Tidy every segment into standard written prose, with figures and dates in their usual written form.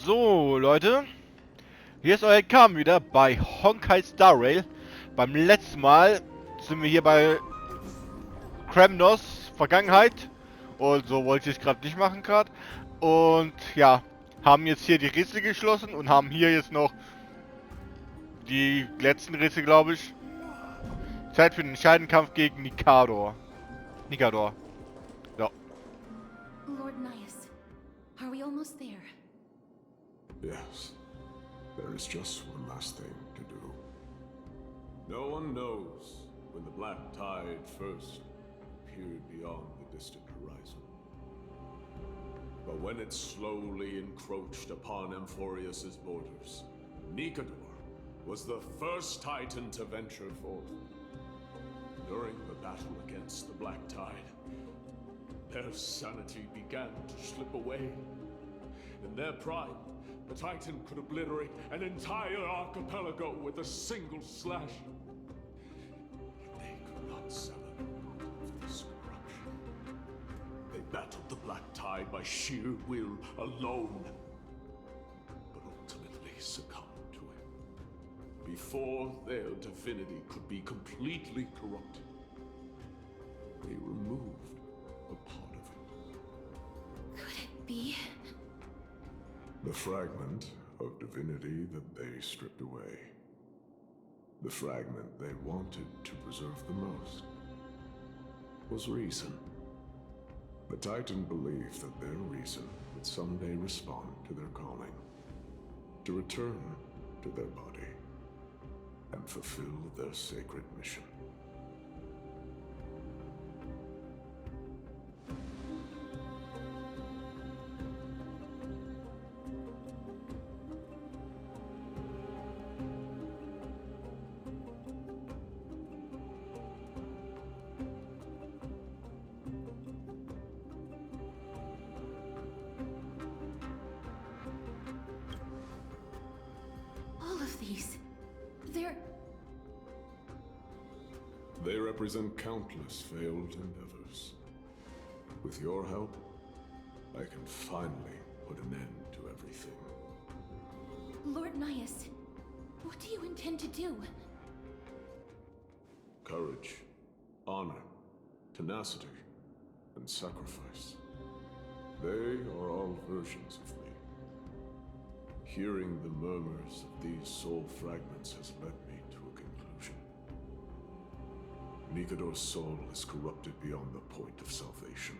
So, Leute. Hier ist euer Kampf wieder bei Honkai Starrail. Beim letzten Mal sind wir hier bei Kremnos Vergangenheit. Und so wollte ich es gerade nicht machen gerade. Und ja, haben jetzt hier die Risse geschlossen und haben hier jetzt noch die letzten Risse, glaube ich. Zeit für den entscheidenden Kampf gegen Nikador. Ja. Lord Nias, are we almost there? Yes. There is just one last thing to do. No one knows when the black tide first appeared beyond the distant horizon. But when it slowly encroached upon Amphorius's borders, Nikador was the first Titan to venture forth. During the battle against the black tide, their sanity began to slip away. In their pride, the Titan could obliterate an entire archipelago with a single slash. But they could not celebrate this corruption. They battled the black tide by sheer will alone, but ultimately succumbed to it. Before their divinity could be completely corrupted, they removed a part of it. Could it be? The fragment of divinity that they stripped away. The fragment they wanted to preserve the most was reason. The Titan believed that their reason would someday respond to their calling, to return to their body, and fulfill their sacred mission. They represent countless failed endeavors. With your help, I can finally put an end to everything. Lord Nias, what do you intend to do? Courage, honor, tenacity, and sacrifice. They are all versions of me. Hearing the murmurs of these soul fragments has led me to a conclusion. Nikador's soul is corrupted beyond the point of salvation.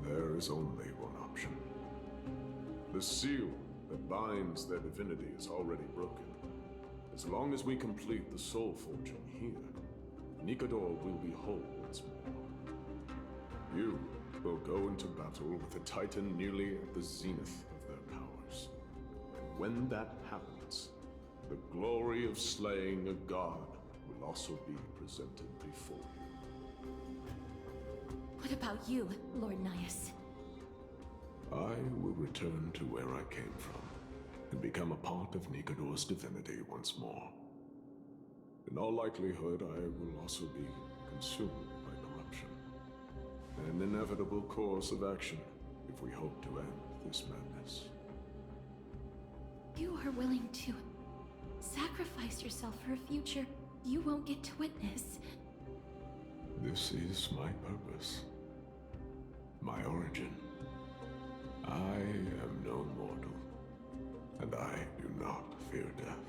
There is only one option. The seal that binds their divinity is already broken. As long as we complete the soul forging here, Nikador will be whole once more. You will go into battle with a Titan nearly at the zenith of their powers. And when that happens, the glory of slaying a god will also be presented before you. What about you, Lord Nias? I will return to where I came from, and become a part of Nikador's divinity once more. In all likelihood, I will also be consumed by corruption. An inevitable course of action if we hope to end this madness. You are willing to sacrifice yourself for a future you won't get to witness. This is my purpose. My origin. I am no mortal, and I do not fear death.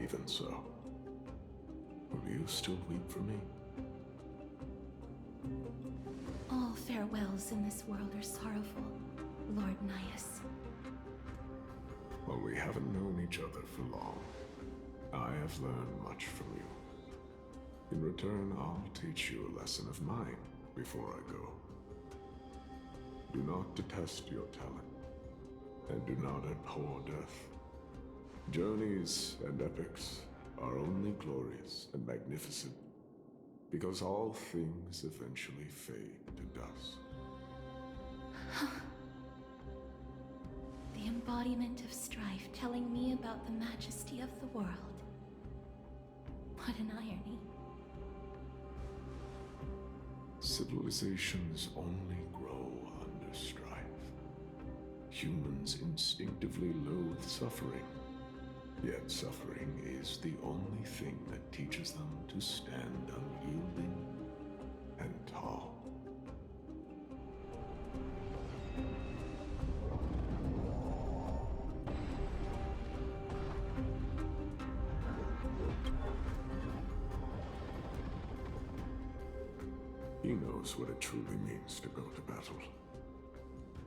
Even so, will you still weep for me? All farewells in this world are sorrowful, Lord Nias. Well, we haven't known each other for long. I have learned much from you. In return, I'll teach you a lesson of mine before I go. Do not detest your talent, and do not abhor death. Journeys and epics are only glorious and magnificent because all things eventually fade to dust. The embodiment of strife telling me about the majesty of the world. What an irony. Civilizations only grow under strife. Humans instinctively loathe suffering. Yet suffering is the only thing that teaches them to stand unyielding and tall. He knows what it truly means to go to battle.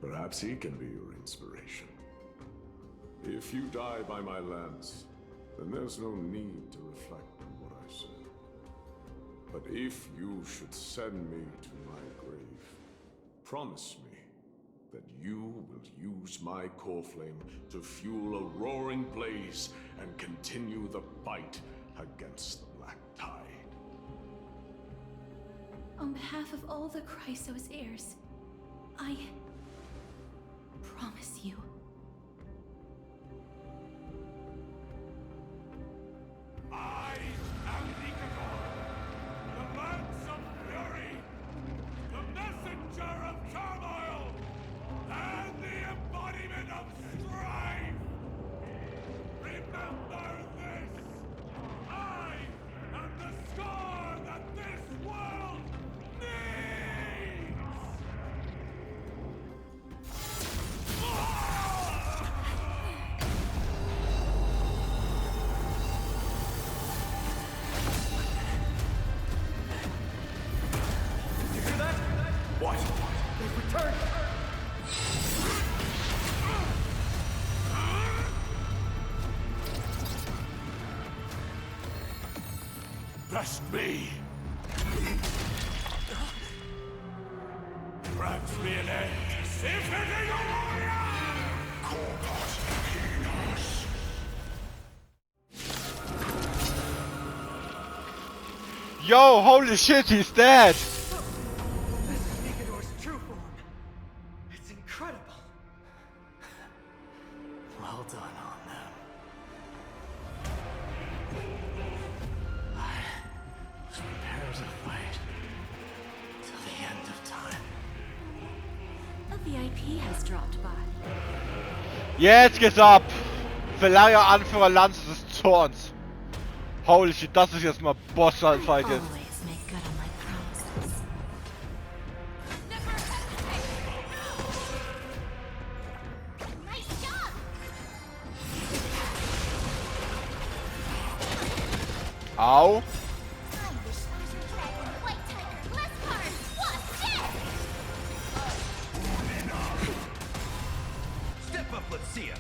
Perhaps he can be your inspiration. If you die by my lance, then there's no need to reflect on what I said. But if you should send me to my grave, promise me that you will use my core flame to fuel a roaring blaze and continue the fight against the Black Tide. On behalf of all the Chrysos heirs, I promise you. I am Nikagor, the lance of fury, the messenger of turmoil, and the embodiment of strife. Remember this! I am the scar that this world needs! What? They've returned! Best me! Grant me an end! If it is a warrior! Corpus Penis! Yo, holy shit, he's dead! This is Nikador's true form. It's incredible. Well done on them. I was prepared to fight till the end of time. A VIP has dropped by. Jetzt geht's ab! Verleiher Anführer Lanze des Zorns. Holy shit, das ist jetzt mal Boss-Fight jetzt. Always make good on my promises. Nice job! Au! Time to smash your dragon, white tiger, less cards, what's dead? Step up, let's see ya!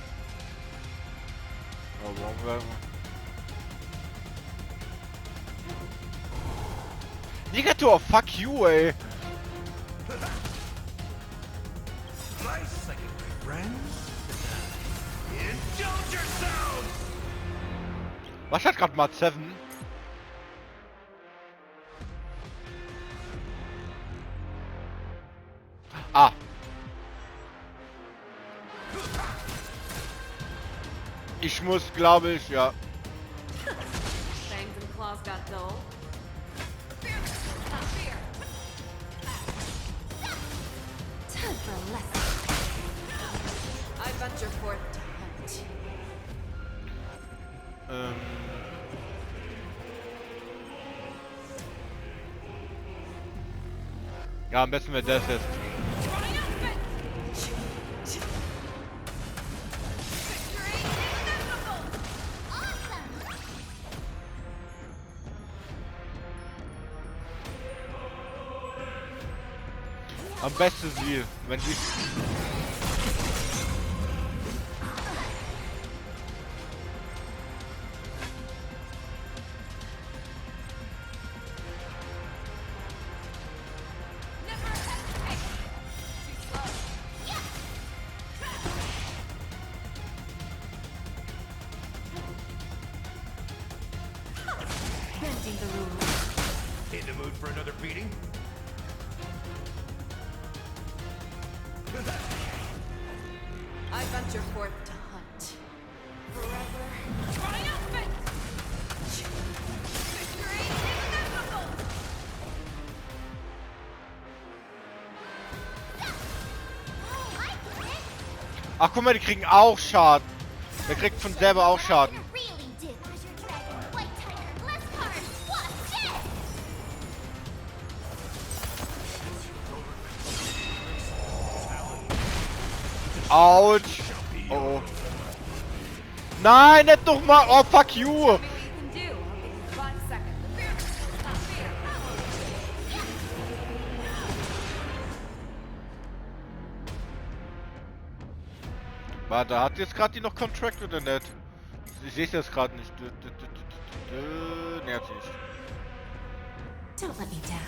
Oh, warum werden Negator, fuck you, ey! Nice, I can make friends. Indulge yourselves! Was hat grad Mat 7? Ah! Ich muss, glaube ich, ja. Fangs and claws got dull. Not fear. Time for a lesson. I venture forth to hunt. Ja, am besten wäre das jetzt. Am besten sie, wenn sie... Bending the rules. In the mood for another beating? I venture forth to hunt. Forever. Triumphant! Victory is inevitable! Ach, guck mal, die kriegen auch Schaden. Der kriegt von selber auch Schaden. Autsch. Oh. Nein, nicht noch mal. Oh, fuck you. Show me what you can do. I'll give you 5 seconds. Not fear. Warte, hat jetzt gerade die noch Contract oder nicht? Ich sehe das gerade nicht. Ne, hat sie nicht. Don't let me down.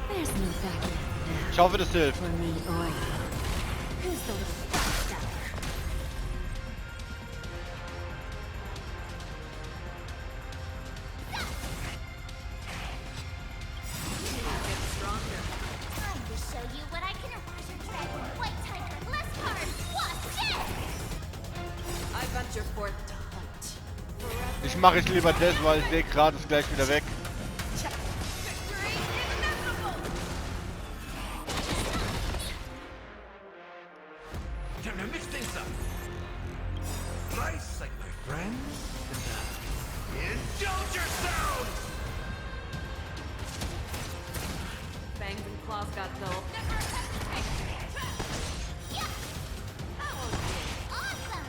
There's no backing now. Ich hoffe, das hilft. For me or you. Who's the little backstabber? Get stronger. Time to show you what I can Roger Dragon, White Tiger, less cards, what's it? I venture forth to hunt. Forever. Ich mache jetzt lieber das, weil ich sehe gerade, ist gleich wieder weg. Victory is inevitable! Time to mix things up. Nice, like my friends. Indulge yourselves! Fangs and claws got dull. Never hesitate. Yeah. Awesome.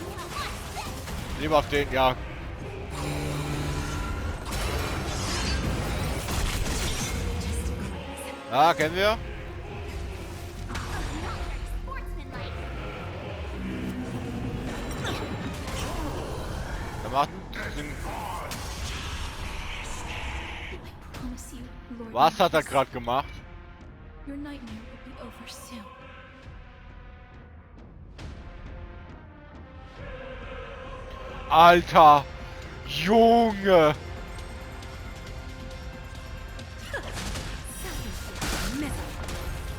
Now watch this. Lieber auf den, ja. Ja, kennen wir. Sportsmanlike. Er macht den. I promise you, Lord. Was hat er Magus, gerade gemacht? Your nightmare will be over soon. Alter! Junge!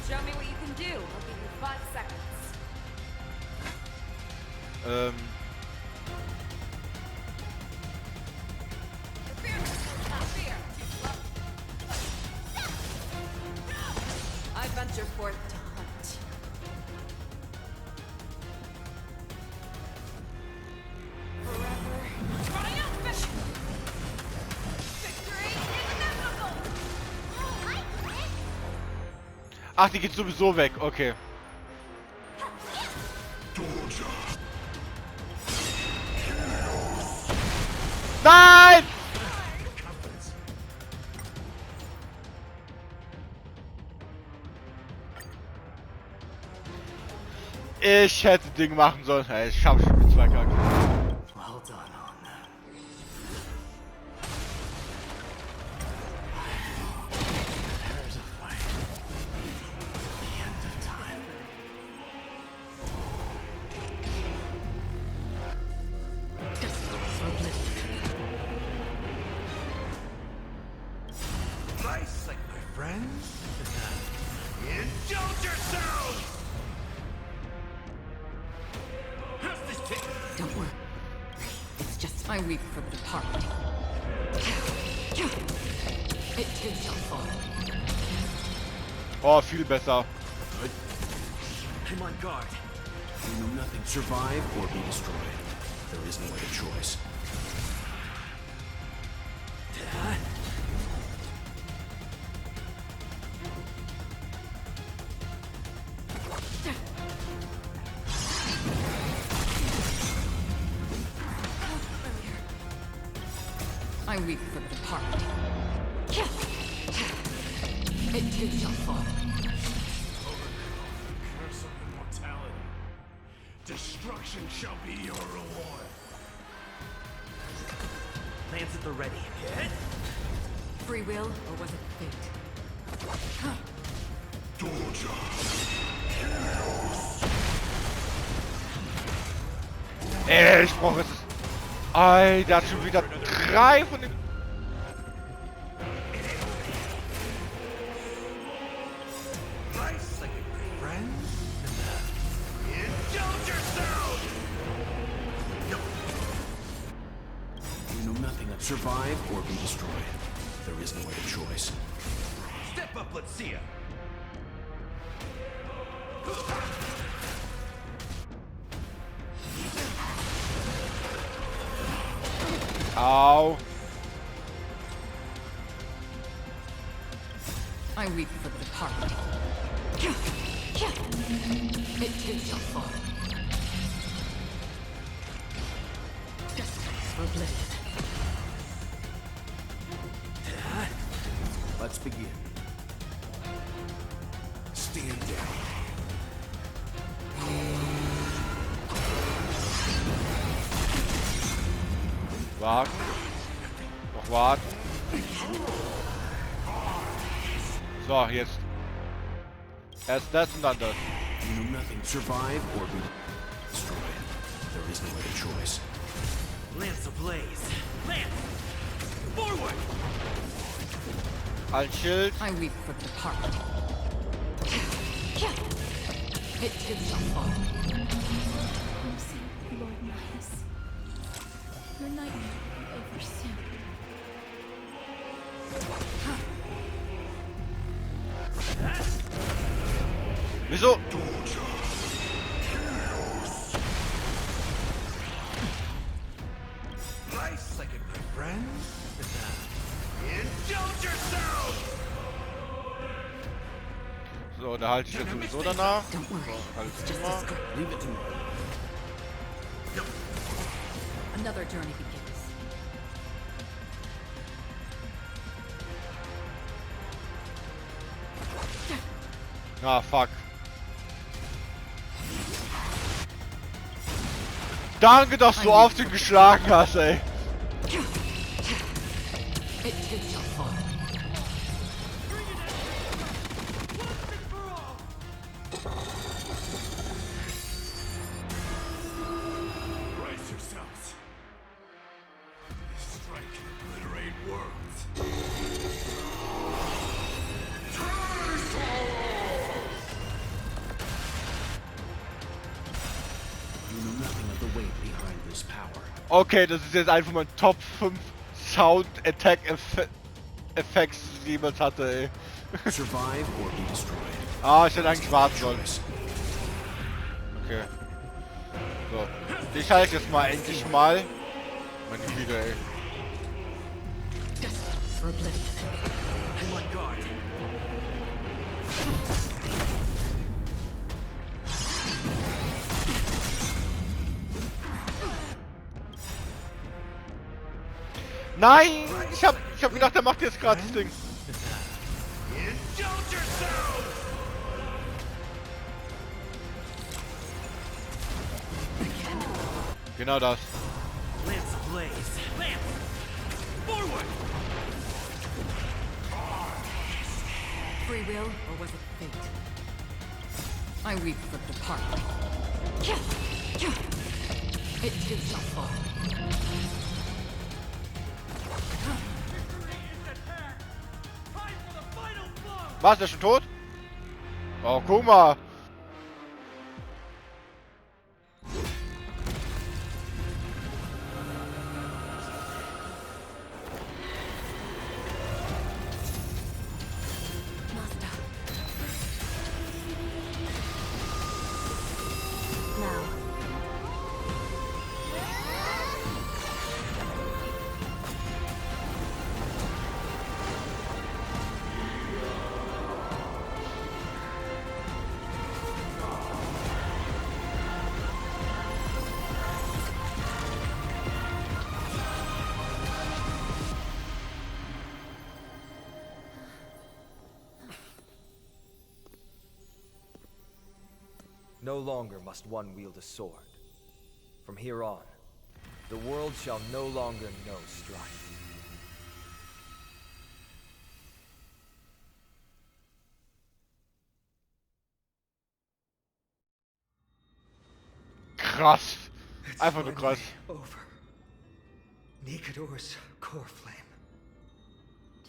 Show me what you can do. I'll give you 5 seconds. Not fear. I venture forth to hunt. Forever. Triumphant! Victory is inevitable! I get it. Ach, die geht sowieso weg, okay. Nein! Ich hätte Ding machen sollen. Hey, ich schaff schon mit 2 Charakteren. Well done on that. There's a fight. The end of time. Nice, like my friends. Indulge yourselves! How's this take? Don't worry. It's just my week for the department. It too shall fall. Oh, viel besser. I'm on guard. You know nothing. Survive or be destroyed. There is no other choice. My week for the department. It too shall fall. Curse of immortality. Destruction shall be your reward. Lance at the ready. Hit. Free will, or was it fate? Ich brauche es. Ey, der hat schon wieder 3 von den. Survive or be destroyed. There is no other choice. Step up, let's see ya. Au. I weep for the departed. It too shall fall. Justice for oblivion. Let's begin. Stand down. Warten. Noch warten. So, jetzt. Erst das und dann das. You know nothing. Survive or be destroyed. There is no other choice. Lance ablaze. Lance! Forward! Ein Schild. I weep for the departed. It too shall fall. Mercy, Lord Midas. Your nightmare will be over soon. Wieso? Nice second, my friend. Indulge yourself! So, da halte ich jetzt sowieso danach. Don't worry. Halt It's just a immer. script. Leave it to me. Another journey begins. Ah, fuck. Danke, dass du auf den geschlagen hast, ey. It too shall fall. Brace yourselves. This strike can obliterate worlds. You know nothing of the weight behind this power. Okay, das ist jetzt einfach mein Top 5 Sound Attack Effects, die ich jemals hatte, ey. Survive or be destroyed. Ah, ich hätte eigentlich warten sollen. Okay. So. Ich halte jetzt mal endlich mal. Meine Güte, ey. Justice for oblivion. I'm on guard. Nein! Ich hab gedacht, der macht jetzt gerade das Ding. Indulge yourself! Genau das. Lance ablaze. Lance! Forward! Free will, or was it fate? I weep for the departed. It too shall fall. Was, ist der schon tot? Oh, guck mal. Master. Now. No longer must one wield a sword. From here on, the world shall no longer know strife. Krass. It's Einfach nur krass. finally over. Nikador's core flame.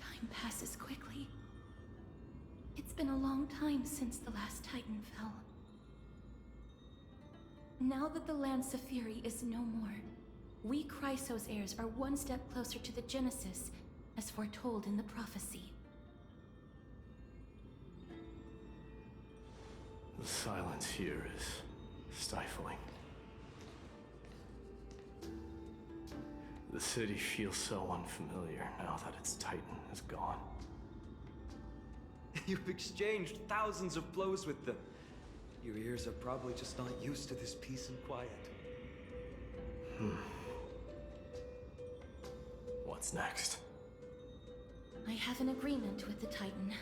Time passes quickly. It's been a long time since the last Titan fell. Now that the Lance of Fury is no more, We Chrysos heirs are one step closer to the Genesis, as foretold in the prophecy. The silence here is stifling. The city feels so unfamiliar now that its Titan is gone. You've exchanged thousands of blows with them. Your ears are probably just not used to this peace and quiet. What's next? I have an agreement with the Titan.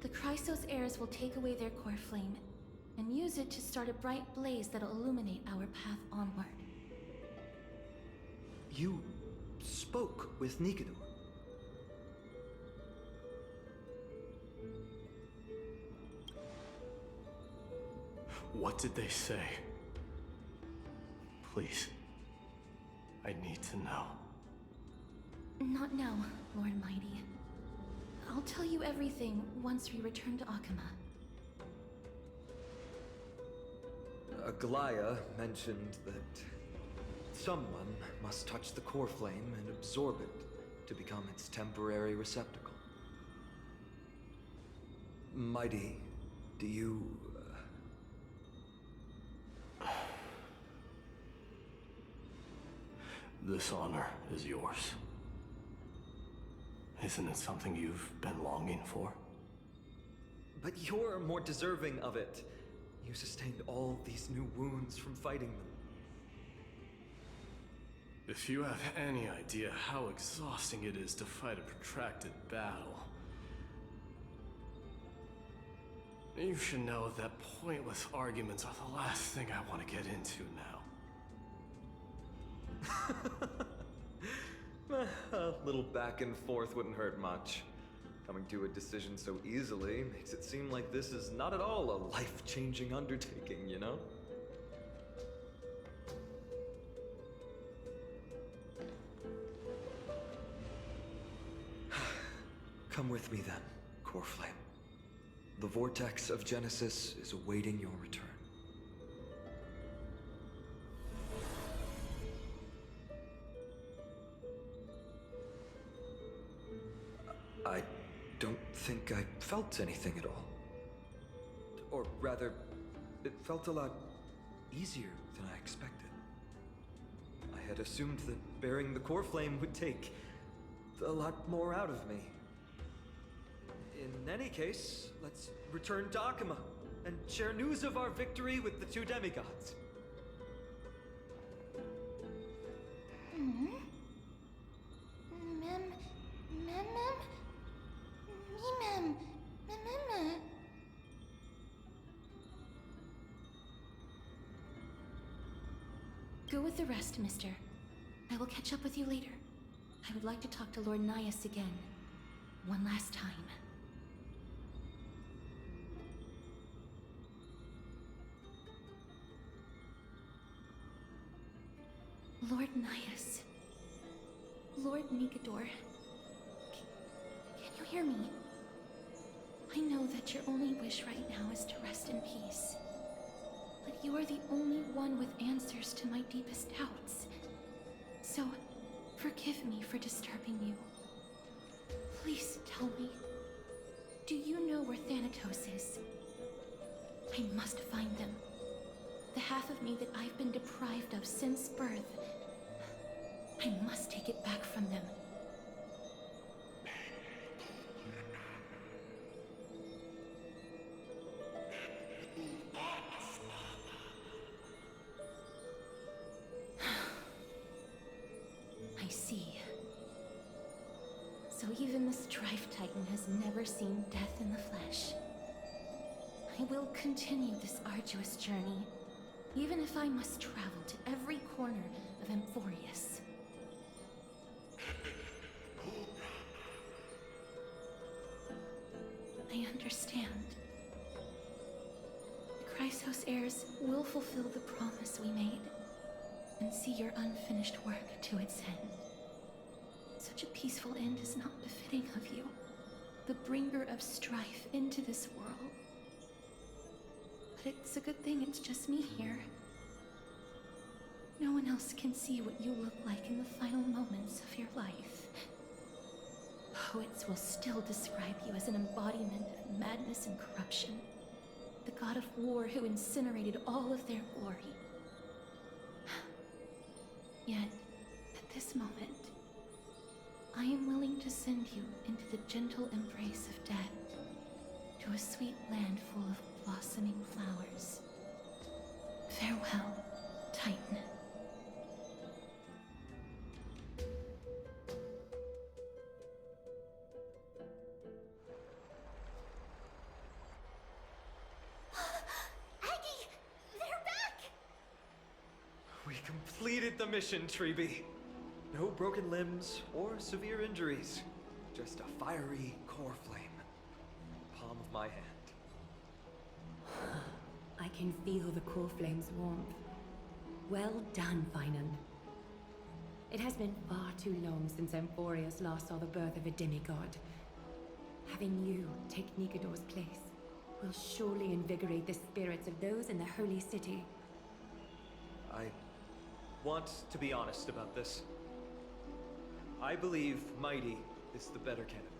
The Chrysos heirs will take away their core flame and use it to start a bright blaze that'll illuminate our path onward. You spoke with Nikedor. What did they say? Please. I need to know. Not now, Lord Mighty. I'll tell you everything once we return to Akama. Aglaya mentioned that someone must touch the core flame and absorb it to become its temporary receptacle. Mighty, do you... This honor is yours. Isn't it something you've been longing for? But you're more deserving of it. You sustained all these new wounds from fighting them. If you have any idea how exhausting it is to fight a protracted battle, you should know that pointless arguments are the last thing I want to get into now. A little back and forth wouldn't hurt much. Coming to a decision so easily makes it seem like this is not at all a life-changing undertaking, you know? Come with me then, Core Flame. The vortex of Genesis is awaiting your return. I don't think I felt anything at all. Or rather, it felt a lot easier than I expected. I had assumed that bearing the core flame would take a lot more out of me. In any case, let's return to Akama and share news of our victory with the two demigods. Go with the rest, mister. I will catch up with you later. I would like to talk to Lord Nias again. One last time. Lord Nias. Lord Nikedor. Can you hear me? I know that your only wish right now is to rest in peace. But you are the only one with answers to my deepest doubts. So, forgive me for disturbing you. Please tell me, do you know where Thanatos is? I must find them. The half of me that I've been deprived of since birth. I must take it back from them. I see. So even the Strife Titan has never seen death in the flesh. I will continue this arduous journey, even if I must travel to every corner of Amphorius. I understand. The Chrysos heirs will fulfill the promise we made, and see your unfinished work to its end. Such a peaceful end is not befitting of you, the bringer of strife into this world. But it's a good thing it's just me here. No one else can see what you look like in the final moments of your life. Poets will still describe you as an embodiment of madness and corruption. The god of war who incinerated all of their glory. Yet, at this moment, I am willing to send you into the gentle embrace of death, to a sweet land full of blossoming flowers. Farewell, Titan. Aggie! They're back! We completed the mission, Treeby. No broken limbs or severe injuries. Just a fiery core flame. Palm of my hand. I can feel the core flame's warmth. Well done, Finan. It has been far too long since Emphorius last saw the birth of a demigod. Having you take Nikador's place will surely invigorate the spirits of those in the holy city. I want to be honest about this. I believe Mighty is the better candidate.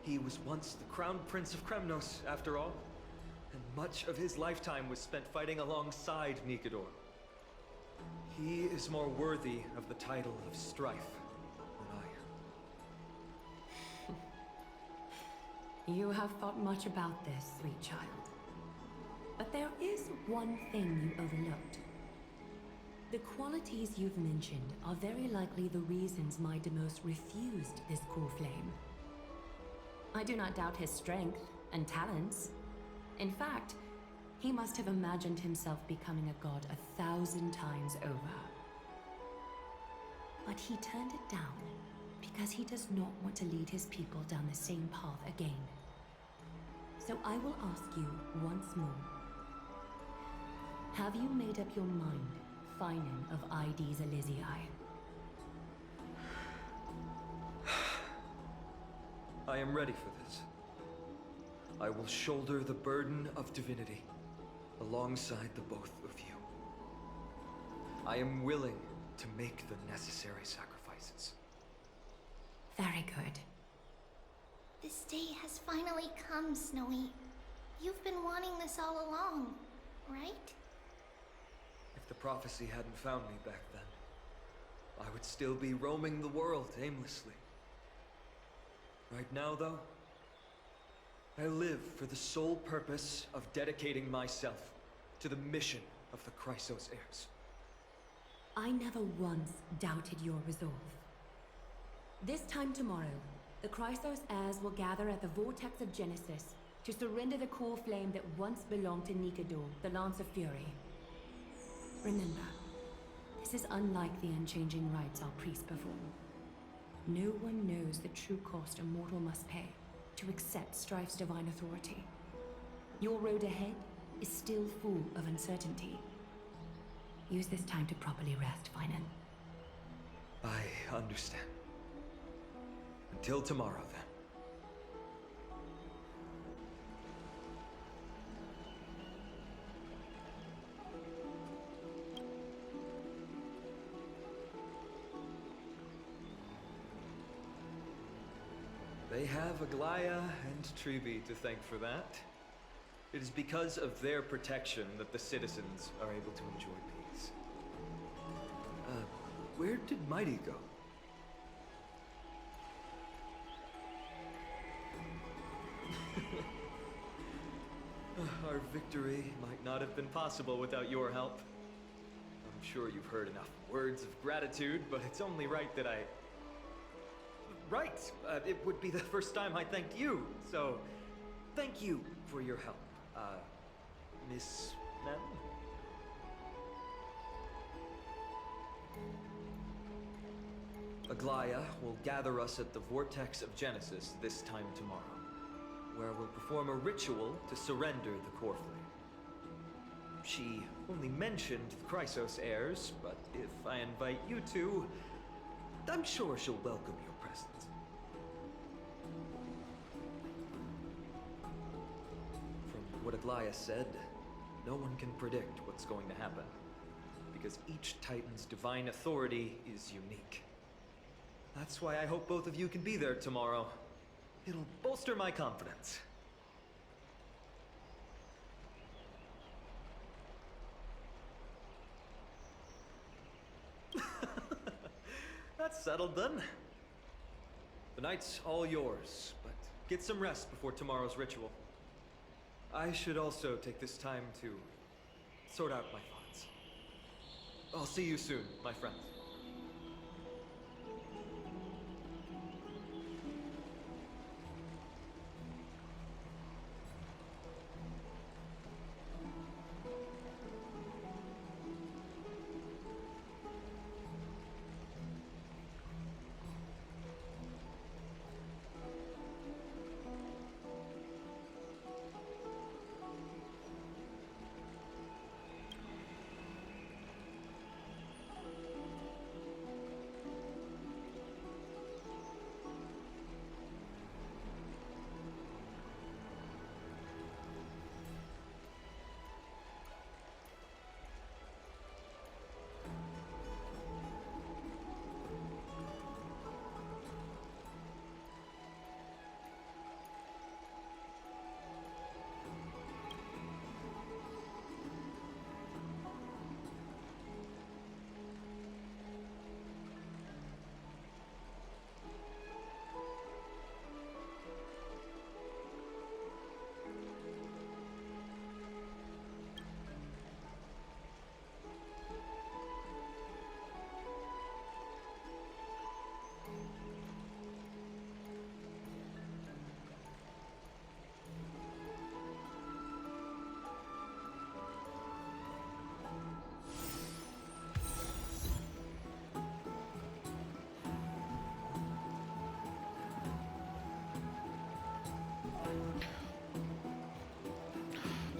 He was once the Crown Prince of Kremnos, after all, and much of his lifetime was spent fighting alongside Nikador. He is more worthy of the title of Strife than I am. You have thought much about this, sweet child. But there is one thing you overlooked. The qualities you've mentioned are very likely the reasons Mightimos refused this core flame. I do not doubt his strength and talents. In fact, he must have imagined himself becoming a god 1,000 times over. But he turned it down because he does not want to lead his people down the same path again. So I will ask you once more. Have you made up your mind, Finan of Ides Elysiae? I am ready for this. I will shoulder the burden of divinity alongside the both of you. I am willing to make the necessary sacrifices. Very good. This day has finally come, Snowy. You've been wanting this all along, right? If the prophecy hadn't found me back then, I would still be roaming the world aimlessly. Right now, though, I live for the sole purpose of dedicating myself to the mission of the Chrysos heirs. I never once doubted your resolve. This time tomorrow, the Chrysos heirs will gather at the Vortex of Genesis to surrender the core flame that once belonged to Nikador, the Lance of Fury. Remember, this is unlike the unchanging rites our priests perform. No one knows the true cost a mortal must pay to accept Strife's divine authority. Your road ahead is still full of uncertainty. Use this time to properly rest, Finan. I understand. Until tomorrow, then. They have Aglaya and Treeby to thank for that. It is because of their protection that the citizens are able to enjoy peace. Where did Mighty go? Our victory might not have been possible without your help. I'm sure you've heard enough words of gratitude, but it's only right that I... Right! It would be the first time I thanked you, so thank you for your help, Miss Mem? Aglaya will gather us at the Vortex of Genesis this time tomorrow, where we'll perform a ritual to surrender the core flame. She only mentioned the Chrysos heirs, but if I invite you to, I'm sure she'll welcome your presence. From what Aglaya said, no one can predict what's going to happen. because each Titan's divine authority is unique. That's why I hope both of you can be there tomorrow. It'll bolster my confidence. That's settled then. The night's all yours, but get some rest before tomorrow's ritual. I should also take this time to sort out my thoughts. I'll see you soon, my friend.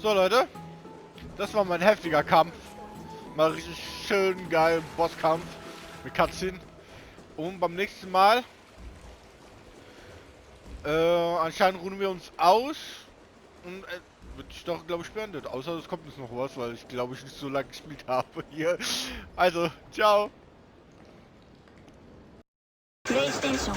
So Leute, das war mein heftiger Kampf. Mal richtig schön geil Bosskampf mit Cutscene. Und beim nächsten Mal anscheinend ruhen wir uns aus und wird ich doch glaube ich beendet. Außer es kommt jetzt noch was, weil ich glaube ich nicht so lange gespielt habe hier. Also, ciao. PlayStation